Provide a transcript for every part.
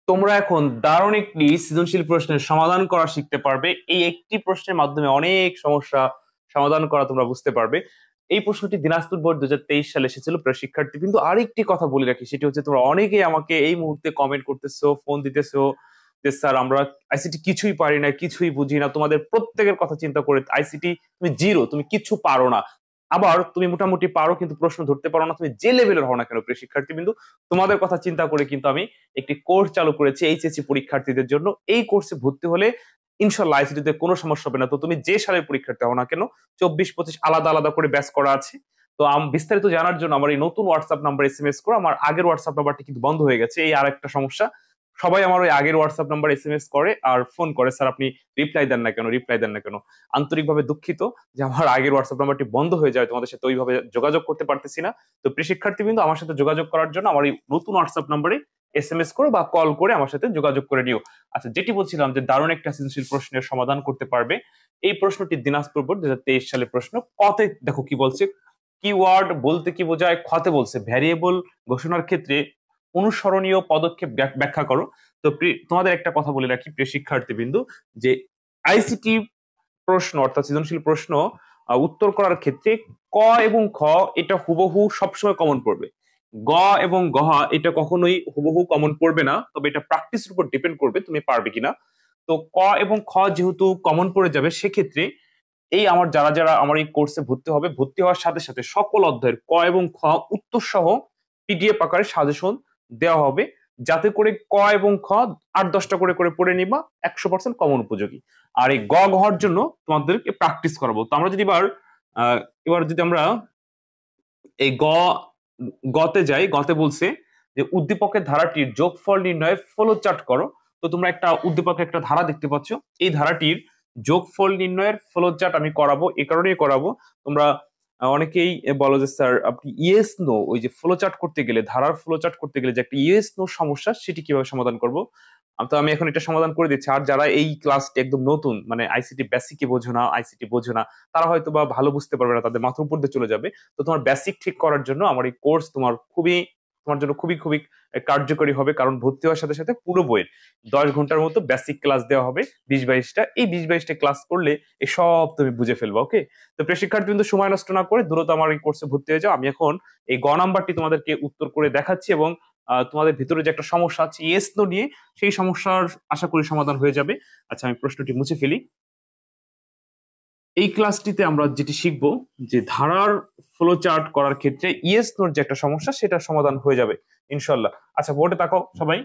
তোমরা এখন দারুণ একটি সৃজনশীল প্রশ্নের সমাধান করা শিখতে পারবে। এই একটি প্রশ্নের মাধ্যমে অনেক সমস্যা সমাধান করা তোমরা বুঝতে পারবে। এই প্রশ্নটি দিনাজপুর বোর্ড 2023 সালে এসেছিল। প্রিয় শিক্ষার্থী, কিন্তু আরেকটি কথা বলে রাখি, সেটি হচ্ছে তোমরা অনেকেই আমাকে এই মুহূর্তে কমেন্ট করতেছো, ফোন দিতেছো যে স্যার আমরা আইসিটি কিছুই পারি না, কিছুই বুঝি না। তোমাদের প্রত্যেকের কথা চিন্তা করে আইসিটি তুমি জিরো, তুমি কিছু পারো না। আবার তুমি মোটামুটি পারো কিন্তু প্রশ্ন ধরতে পারো না, তুমি যে লেভেলের হও না কেন প্রিয় শিক্ষার্থী, কিন্তু তোমাদের কথা চিন্তা করে কিন্তু আমি একটি কোর্স চালু করেছি এইচএসসি পরীক্ষার্থীদের জন্য। এই কোর্সে ভর্তি হলে ইনশাল্লাহ আইসিটিতে কোনো সমস্যা হবে না। তো তুমি যে সালের পরীক্ষার্থী হও না কেন, 24-25 আলাদা আলাদা করে ব্যাচ করা আছে। তো বিস্তারিত জানার জন্য আমার এই নতুন হোয়াটসঅ্যাপ নাম্বার এসএমএস করো। আমার আগের হোয়াটসঅ্যাপ নাম্বারটি কিন্তু বন্ধ হয়ে গেছে, এই আর একটা সমস্যা। সবাই আমার ওই আগের হোয়াটসঅ্যাপ নাম্বার এসএমএস করে আর ফোন করে, স্যার আপনি রিপ্লাই দেন না কেন, রিপ্লাই দেন না কেন। আন্তরিকভাবে দুঃখিত যে আমার আগের হোয়াটসঅ্যাপ নাম্বারটি বন্ধ হয়ে যায়, তোমাদের সাথে ওইভাবে যোগাযোগ করতে পারতেছি না। তো প্রিয় শিক্ষার্থী কিন্তু আমার সাথে যোগাযোগ করার জন্য আমার এই নতুন হোয়াটসঅ্যাপ নাম্বারে এসএমএস করো বা কল করে আমার সাথে যোগাযোগ করে নিও। আচ্ছা, যেটি বলছিলাম যে দারুণ একটা সৃজনশীল প্রশ্নের সমাধান করতে পারবে। এই প্রশ্নটি দিনাজপুর বোর্ড 2023 সালের প্রশ্ন। কতে দেখো কি বলছে, কিওয়ার্ড বলতে কি বোঝায়। খতে বলছে ভ্যারিয়েবল ঘোষণার ক্ষেত্রে অনুসরণীয় পদক্ষেপ ব্যাখ্যা করো। তো তোমাদের একটা কথা বলে রাখি প্রিয় শিক্ষার্থী বিন্দু, যে আইসিটি প্রশ্ন অর্থাৎ সৃজনশীল প্রশ্ন উত্তর করার ক্ষেত্রে ক এবং খ এটা হুবহু সবসময় কমন পড়বে। গ এবং গহ এটা কখনোই হুবহু কমন পড়বে না, তবে এটা প্র্যাকটিসের উপর ডিপেন্ড করবে তুমি পারবে কিনা। তো ক এবং খ যেহেতু কমন পড়ে যাবে, সেক্ষেত্রে এই আমার যারা যারা আমার এই কোর্সে ভর্তি হবে, ভর্তি হওয়ার সাথে সাথে সকল অধ্যায়ের ক এবং খ উত্তর সহ পিডিএফ আকারে সাজেশন দেওয়া হবে, যাতে করে ক এবং খ 8-10টা করে করে পড়ে নিবা, 100% কমন উপযোগী। আর এই গ ঘর জন্য তোমাদেরকে প্র্যাকটিস করাবো। তো আমরা যদি এবার যদি আমরা এই গতে যাই, গতে বলছে যে উদ্দীপকের ধারাটির যোগফল নির্ণয়ে ফলো চার্ট করো। তো তোমরা একটা উদ্দীপকের একটা ধারা দেখতে পাচ্ছ, এই ধারাটির যোগফল নির্ণয়ের ফলো চার্ট আমি করাবো। এ কারণেই করাবো, তোমরা অনেকেই বলো যে স্যার আপনি ইয়েস নো, ওই যে ফলো চার্ট করতে গেলে, ধারার ফলো চার্ট করতে গেলে যে একটা ইয়েস নো সমস্যা, সেটি কিভাবে সমাধান করব। তো আমি এখন এটা সমাধান করে দিচ্ছি। আর যারা এই ক্লাসটি একদম নতুন, মানে আইসিটি বেসিকে বোঝো না, আইসিটি বোঝো না, তারা হয়তো বা ভালো বুঝতে পারবে না, তাদের মাথার উপর দিয়ে চলে যাবে। তো তোমার বেসিক ঠিক করার জন্য আমার এই কোর্স তোমার জন্য খুবই খুবই কার্যকরী হবে। কারণ ভর্তি হওয়ার সাথে সাথে পুরো বইয়ের 10 ঘন্টার মতো বেসিক ক্লাস দেওয়া হবে, 20-22টা। এই 20-22টা ক্লাস করলে এসব তুমি বুঝে ফেলবে। ওকে, তো প্রিয় শিক্ষার্থী কিন্তু সময় নষ্ট না করে দ্রুত আমার এই কোর্সে ভর্তি হয়ে যাও। আমি এখন এই গ নাম্বারটি তোমাদেরকে উত্তর করে দেখাচ্ছি, এবং তোমাদের ভিতরে যে একটা সমস্যা আছে ইয়েস নো নিয়ে, সেই সমস্যার আশা করি সমাধান হয়ে যাবে। আচ্ছা, আমি প্রশ্নটি মুছে ফেলি। এই ক্লাসটিতে আমরা যেটি শিখবো, যে ধারার ফ্লো চার্ট করার ক্ষেত্রে ইয়েস নোর যে একটা সমস্যা, সেটার সমাধান হয়ে যাবে ইনশাল্লাহ। আচ্ছা, বোর্ডে তাকাও সবাই।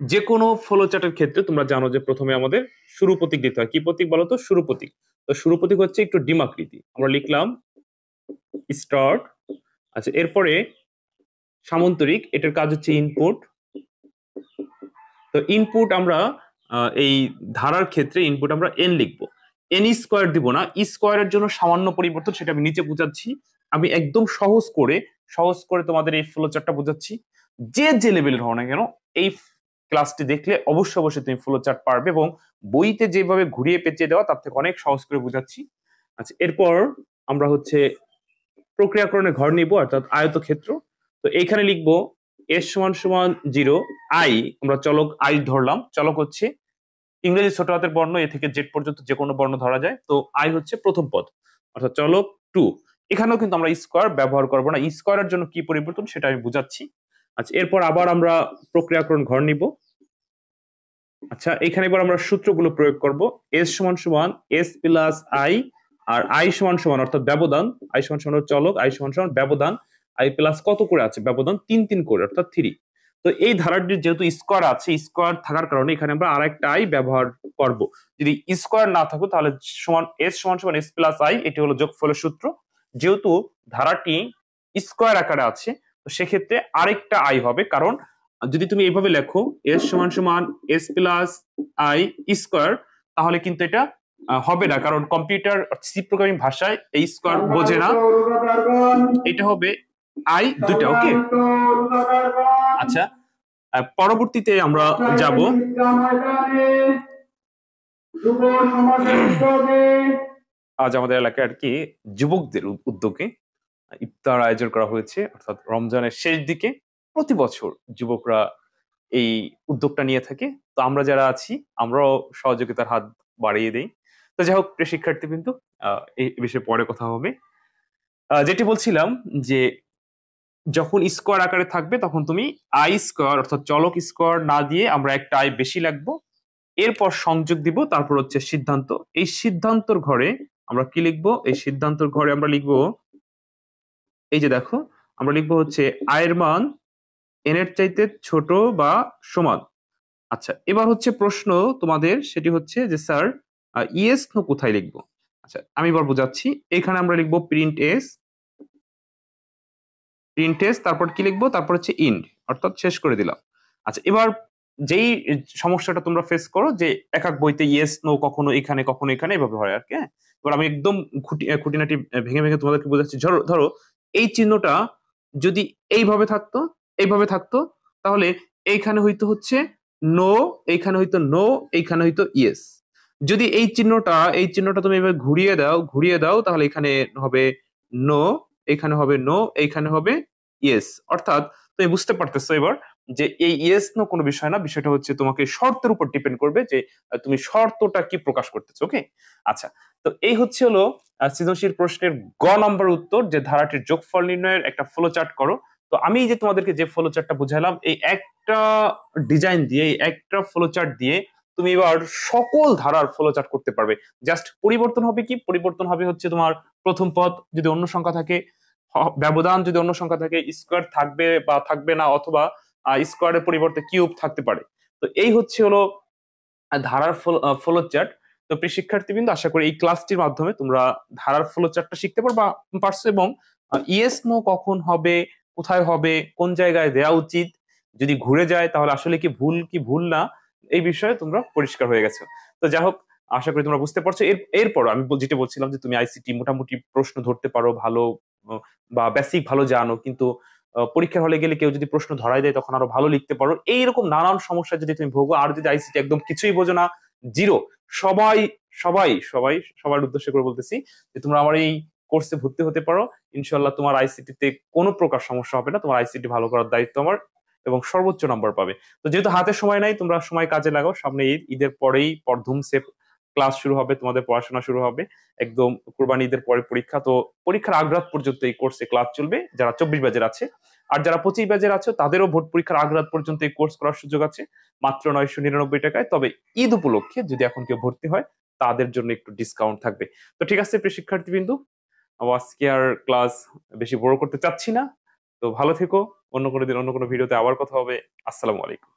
যে কোনো ফ্লো চার্টের ক্ষেত্রে তোমরা জানো যে প্রথমে আমাদের শুরু প্রতীক দিতে হয়। কি প্রতীক বলো তো? শুরু প্রতীক। তো শুরু প্রতীক হচ্ছে একটু ডিমাকৃতি, আমরা লিখলাম স্টার্ট। আচ্ছা, এরপরে সামন্তরিক, এটার কাজ হচ্ছে ইনপুট। তো ইনপুট আমরা এই ধারার ক্ষেত্রে ইনপুট আমরা এন লিখবো, এন স্কোয়ার দিব না। স্কোয়ারের জন্য সামান্য পরিবর্তন, সেটা আমি নিচে বোঝাচ্ছি। আমি একদম সহজ করে তোমাদের এই ফ্লো চার্টটা বোঝাচ্ছি। যে যে লেভেলের হও না কেন, এই ক্লাসটি দেখলে অবশ্যই অবশ্যই তুমি ফ্লো চার্ট পারবে, এবং বইতে যেভাবে ঘুরিয়ে পেঁচিয়ে দেওয়া তার থেকে অনেক সহজ করে বোঝাচ্ছি। আচ্ছা, এরপর আমরা হচ্ছে প্রক্রিয়াকরণের ঘর নিব, অর্থাৎ আয়তক্ষেত্র। তো এইখানে লিখবো এস সমান সমান 0, আই আমরা চলক আই ধরলাম। চলক হচ্ছে ইংরেজি ছোট হাতের বর্ণ এ থেকে জেড পর্যন্ত যে কোনো বর্ণ ধরা যায়। তো আই হচ্ছে প্রথম পদ, অর্থাৎ চলক 2। এখানেও কিন্তু আমরা স্কোয়ার ব্যবহার করবো না। স্কোয়ারের জন্য কি পরিবর্তন সেটা আমি বুঝাচ্ছি। আচ্ছা, এরপর আবার আমরা প্রক্রিয়াকরণ ঘর নিব। আচ্ছা, এখানে এবার আমরা সূত্রগুলো প্রয়োগ করব। এস সমান সমান এস প্লাস আই, আর আই সমান সমান অর্থাৎ ব্যবধান, আই সমান সমান চলক, আই সমান সমান ব্যবধান, আই প্লাস কত করে আছে ব্যবধান 3 করে, অর্থাৎ 3। তো এই ধারাটির যেহেতু স্কোয়ার আছে, স্কোয়ার থাকার কারণে এখানে আমরা আরেকটা আই ব্যবহার করব। যদি স্কোয়ার না থাকো তাহলে এস সমান সমান এস প্লাস আই, এটি হলো যোগফলের সূত্র। যেহেতু ধারাটি স্কোয়ার আকারে আছে, তো সেক্ষেত্রে আরেকটা আই হবে। কারণ যদি তুমি এইভাবে লেখো এস সমান সমান এস প্লাস আই স্কোয়ার, তাহলে কিন্তু এটা হবে না, কারণ কম্পিউটার সি প্রোগ্রামিং ভাষায় এই স্কোয়ার বোঝে না। এটা হবে আই দুটা। ওকে, আচ্ছা, পরবর্তীতে আমরা যাব আজ আমাদের এলাকায় আর কি যুবকদের উদ্যোগে ইফতার আয়োজন করা হয়েছে, অর্থাৎ রমজানের শেষ দিকে প্রতি বছর যুবকরা এই উদ্যোগটা নিয়ে থাকে। তো আমরা যারা আছি আমরাও সহযোগিতার হাত বাড়িয়ে দেই। তো যাই হোক, প্রিয় শিক্ষার্থী কিন্তু এই বিষয়ে পরে কথা হবে। যেটি বলছিলাম যে যখন স্কোয়ার আকারে থাকবে তখন তুমি আই স্কোয়ার অর্থাৎ চলক স্কোয়ার না দিয়ে আমরা একটা আই বেশি লিখবো, এরপর সংযোগ দিব, তারপর হচ্ছে সিদ্ধান্ত। এই সিদ্ধান্তর ঘরে আমরা কি লিখবো? এই সিদ্ধান্তর ঘরে আমরা লিখবো, এই যে দেখো, আমরা লিখবো হচ্ছে আয়ের মান এন এর চাইতে ছোট বা সমান। আচ্ছা, এবার হচ্ছে প্রশ্ন তোমাদের, সেটি হচ্ছে যে স্যার ইএস নো কোথায় লিখবো? আচ্ছা, আমি এবার বোঝাচ্ছি। এখানে আমরা লিখবো প্রিন্ট এস, তারপর কি লিখবো? তারপর হচ্ছে ইন্ড, অর্থাৎ শেষ করে দিলাম। আচ্ছা, এবার যেই সমস্যাটা তোমরা ফেস করো যে এক এক বইতে ইয়েস নো কখনো এখানে কখনো এখানে এভাবে হয় আর কি, হ্যাঁ? এবার আমি একদম খুঁটিনাটি ভেঙে ভেঙে তোমাদেরকে বোঝাচ্ছি। ধরো ধরো এই চিহ্নটা যদি এইভাবে থাকতো, তাহলে এইখানে হইতো হচ্ছে নো, এইখানে হইতো নো, এইখানে হইতো ইয়েস। যদি এই চিহ্নটা তুমি এবার ঘুরিয়ে দাও, তাহলে এখানে হবে নো, এখানে হবে নো, এইখানে হবে ইয়েস। অর্থাৎ তুমি বুঝতে পারতেছো এবার যে এই ইয়েস নো কোনো বিষয় না, বিষয়টা হচ্ছে তোমাকে শর্তের উপর ডিপেন্ড করবে যে তুমি শর্তটা কি প্রকাশ করতেছো। ওকে, আচ্ছা। তো এই হচ্ছে হলো সৃজনশীল প্রশ্নের গ নম্বর উত্তর, যে ধারাটির যোগফল নির্ণয়ের একটা ফ্লো চার্ট করো। তো আমি যে তোমাদেরকে যে ফ্লো চার্টটা বুঝাইলাম, এই একটা ডিজাইন দিয়ে, এই একটা ফ্লো চার্ট দিয়ে তুমি এবার সকল ধারার ফ্লো চার্ট করতে পারবে। জাস্ট পরিবর্তন হবে কি? পরিবর্তন হবে হচ্ছে তোমার প্রথম পদ যদি অন্য সংখ্যা থাকে, ব্যবধান যদি অন্য সংখ্যা থাকে, স্কোয়ার থাকবে বা থাকবে না, অথবা স্কোয়ারের পরিবর্তে কিউব থাকতে পারে। তো এই হচ্ছে হলো ধারার ফ্লো চার্ট। তো প্রিয় শিক্ষার্থীবৃন্দ, আশা করি এই ক্লাসটির মাধ্যমে তোমরা ধারার ফ্লো চার্টটা শিখতে পারছো, এবং ইয়েস নো কখন হবে, কোথায় হবে, কোন জায়গায় দেওয়া উচিত, যদি ঘুরে যায় তাহলে আসলে কি ভুল না, এই বিষয়ে তোমরা পরিষ্কার হয়ে গেছো। তো যাই হোক, আশা করি তোমরা বুঝতে পারছো। এরপর আমি যেটা বলছিলাম যে তুমি আইসিটি মোটামুটি প্রশ্ন ধরতে পারো ভালো, বা বেসিক ভালো জানো, কিন্তু পরীক্ষার হলে গেলে কেউ যদি প্রশ্ন ধরাই দেয় তখন আরো ভালো লিখতে পারো। এইরকম নানান সমস্যা যদি তুমি ভোগো, আর যদি আইসিটি একদম কিছুই বোঝো না, জিরো, সবাই সবাই সবাই সবার উদ্দেশ্য করে বলতেছি যে তোমরা আমার এই কোর্সে ভর্তি হতে পারো। ইনশাল্লাহ তোমার আইসিটি তে কোনো প্রকার সমস্যা হবে না, তোমার আইসিটি ভালো করার দায়িত্ব আমার, এবং সর্বোচ্চ নাম্বার পাবে। তো যেহেতু হাতে সময় নাই, তোমরা সময় কাজে লাগাও। সামনে ঈদের পরেই ধুমসে ক্লাস শুরু হবে, তোমাদের পড়াশোনা শুরু হবে, একদম কুরবানি ঈদের পরে পরীক্ষা। তো পরীক্ষার আগ রাত পর্যন্ত এই কোর্সে ক্লাস চলবে, যারা 24 ব্যাচের আছে। আর যারা 25 ব্যাচের আছে তাদেরও ভোট পরীক্ষার আগ রাত পর্যন্ত এই কোর্স করার সুযোগ আছে, মাত্র 999 টাকায়। তবে ঈদ উপলক্ষে যদি এখন কেউ ভর্তি হয়, তাদের জন্য একটু ডিসকাউন্ট থাকবে। তো ঠিক আছে প্রিয় শিক্ষার্থীবৃন্দু, আজকে আর ক্লাস বেশি বড় করতে চাচ্ছি না। তো ভালো থেকো, অন্য কোনো দিন অন্য কোনো ভিডিওতে আবার কথা হবে। আসসালামু আলাইকুম।